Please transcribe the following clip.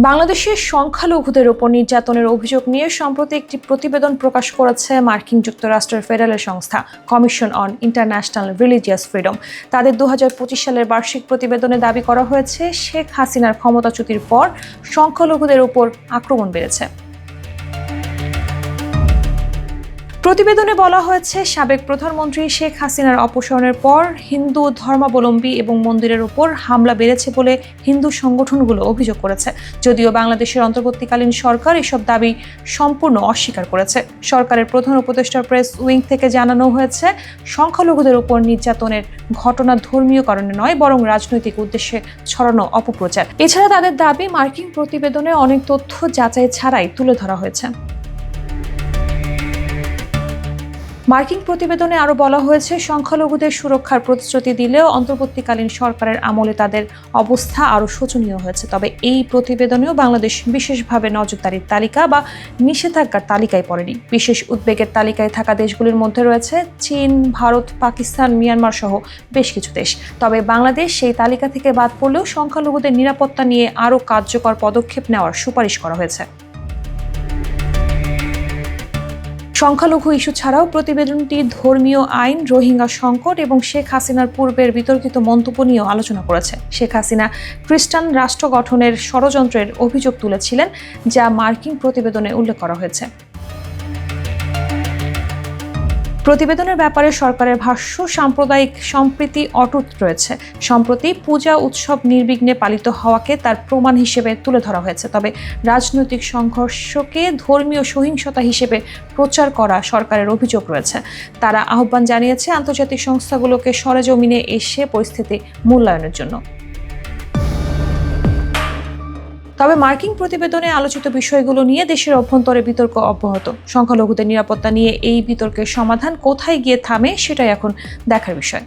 বাংলাদেশের সংখ্যালঘুদের উপর নির্যাতনের অভিযোগ নিয়ে সম্প্রতি একটি প্রতিবেদন প্রকাশ করেছে মার্কিন যুক্তরাষ্ট্রের ফেডারেল সংস্থা commission on international religious freedom. তাদের 2025 সালের বার্ষিক প্রতিবেদনে দাবি করা হয়েছে, শেখ হাসিনার ক্ষমতাচ্যুতির পর সংখ্যালঘুদের উপর আক্রমণ বেড়েছে। প্রতিবেদনে বলা হয়েছে, সাবেক প্রধানমন্ত্রী শেখ হাসিনার অপসারণের পর হিন্দু ধর্মাবলম্বী এবং মন্দিরের উপর হামলা বেড়েছে বলে হিন্দু সংগঠনগুলো অভিযোগ করেছে। যদিও বাংলাদেশের অন্তর্বর্তীকালীন সরকার এসব দাবি সম্পূর্ণ অস্বীকার করেছে। সরকারের প্রধান উপদেষ্টা প্রেস উইং থেকে জানানো হয়েছে, সংখ্যালঘুদের উপর নির্যাতনের ঘটনা ধর্মীয় কারণে নয়, বরং রাজনৈতিক উদ্দেশ্যে ছড়ানো অপপ্রচার। এছাড়া তাদের দাবি, মার্কিন প্রতিবেদনে অনেক তথ্য যাচাই ছাড়াই তুলে ধরা হয়েছে। মার্কিন প্রতিবেদনে আরও বলা হয়েছে, সংখ্যালঘুদের সুরক্ষার প্রতিশ্রুতি দিলেও অন্তর্বর্তীকালীন সরকারের আমলে তাদের অবস্থা আরও শোচনীয় হয়েছে। তবে এই প্রতিবেদনেও বাংলাদেশ বিশেষভাবে নজরদারির তালিকা বা নিষেধাজ্ঞার তালিকায় পড়েনি। বিশেষ উদ্বেগের তালিকায় থাকা দেশগুলির মধ্যে রয়েছে চীন, ভারত, পাকিস্তান, মিয়ানমার সহ বেশ কিছু দেশ। তবে বাংলাদেশ সেই তালিকা থেকে বাদ পড়লেও সংখ্যালঘুদের নিরাপত্তা নিয়ে আরও কার্যকর পদক্ষেপ নেওয়ার সুপারিশ করা হয়েছে। সংখ্যালঘু ইস্যু ছাড়াও প্রতিবেদনটি ধর্মীয় আইন, রোহিঙ্গা সংকট এবং শেখ হাসিনার পূর্বের বিতর্কিত মন্তব্য নিয়েও আলোচনা করেছে। শেখ হাসিনা খ্রিস্টান রাষ্ট্র গঠনের ষড়যন্ত্রের অভিযোগ তুলেছিলেন, যা মার্কিন প্রতিবেদনে উল্লেখ করা হয়েছে। প্রতিবেদনের ব্যাপারে সরকারের ভাষ্য, সাম্প্রদায়িক সম্প্রীতি অটুট রয়েছে। সম্প্রতি পূজা উৎসব নির্বিঘ্নে পালিত হওয়াকে তার প্রমাণ হিসেবে তুলে ধরা হয়েছে। তবে রাজনৈতিক সংঘর্ষকে ধর্মীয় সহিংসতা হিসেবে প্রচার করা সরকারের অভিযোগ রয়েছে। তারা আহ্বান জানিয়েছে আন্তর্জাতিক সংস্থাগুলোকে সরেজমিনে এসে পরিস্থিতি মূল্যায়নের জন্য। তবে মার্কিন প্রতিবেদনে আলোচিত বিষয়গুলো নিয়ে দেশের অভ্যন্তরে বিতর্ক অব্যাহত। সংখ্যালঘুদের নিরাপত্তা নিয়ে এই বিতর্কের সমাধান কোথায় গিয়ে থামে, সেটাই এখন দেখার বিষয়।